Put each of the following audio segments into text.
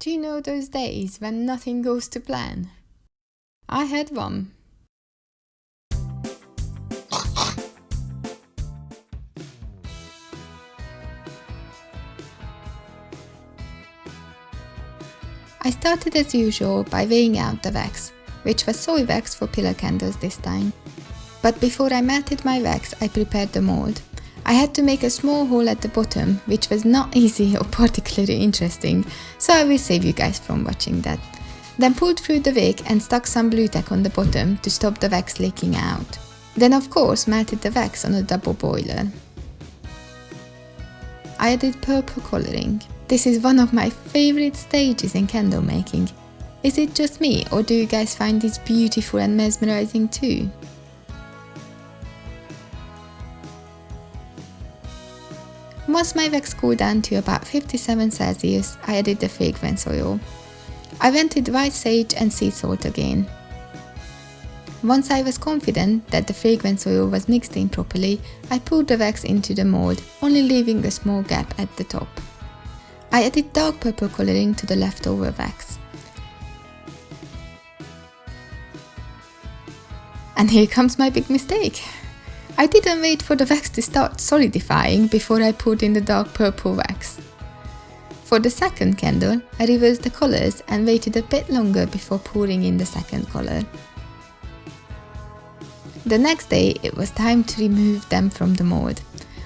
Do you know those days when nothing goes to plan? I had one. I started as usual by weighing out the wax, which was soy wax for pillar candles this time. But before I melted my wax, I prepared the mold. I had to make a small hole at the bottom, which was not easy or particularly interesting, so I will save you guys from watching that. Then pulled through the wick and stuck some blue tack on the bottom to stop the wax leaking out. Then of course melted the wax on a double boiler. I added purple colouring. This is one of my favourite stages in candle making. Is it just me, or do you guys find this beautiful and mesmerising too? Once my wax cooled down to about 57 Celsius, I added the fragrance oil. I went with white sage and sea salt again. Once I was confident that the fragrance oil was mixed in properly, I poured the wax into the mold, only leaving a small gap at the top. I added dark purple colouring to the leftover wax. And here comes my big mistake. I didn't wait for the wax to start solidifying before I poured in the dark purple wax. For the second candle, I reversed the colours and waited a bit longer before pouring in the second colour. The next day, it was time to remove them from the mold.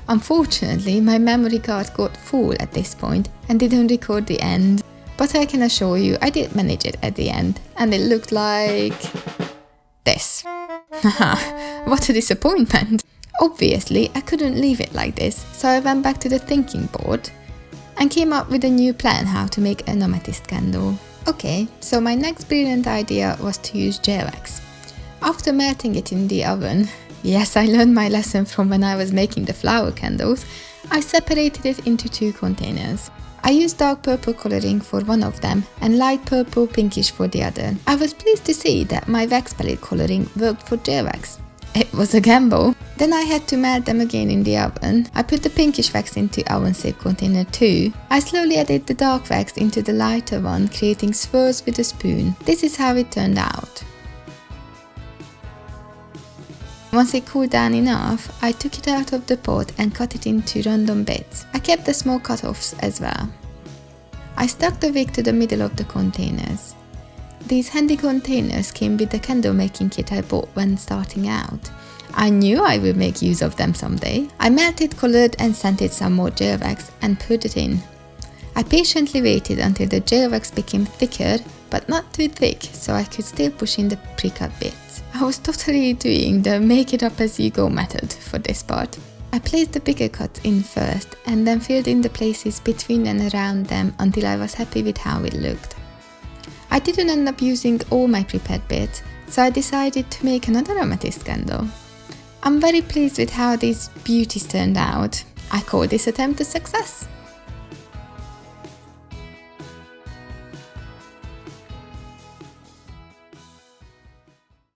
Unfortunately, my memory card got full at this point and didn't record the end, but I can assure you I did manage it at the end, and it looked like this. What a disappointment! Obviously, I couldn't leave it like this, so I went back to the thinking board and came up with a new plan how to make an amethyst candle. Okay, so my next brilliant idea was to use gel wax. After melting it in the oven, yes, I learned my lesson from when I was making the flower candles, I separated it into two containers. I used dark purple colouring for one of them and light purple pinkish for the other. I was pleased to see that my wax palette colouring worked for gel wax. It was a gamble. Then I had to melt them again in the oven. I put the pinkish wax into oven safe container 2. I slowly added the dark wax into the lighter one, creating swirls with a spoon. This is how it turned out. Once it cooled down enough, I took it out of the pot and cut it into random bits. I kept the small cut-offs as well. I stuck the wick to the middle of the containers. These handy containers came with the candle making kit I bought when starting out. I knew I would make use of them someday. I melted, coloured and scented some more gel wax and put it in. I patiently waited until the gel wax became thicker but not too thick, so I could still push in the pre-cut bits. I was totally doing the make it up as you go method for this part. I placed the bigger cuts in first and then filled in the places between and around them until I was happy with how it looked. I didn't end up using all my prepared bits, so I decided to make another amethyst candle. I'm very pleased with how these beauties turned out. I call this attempt a success.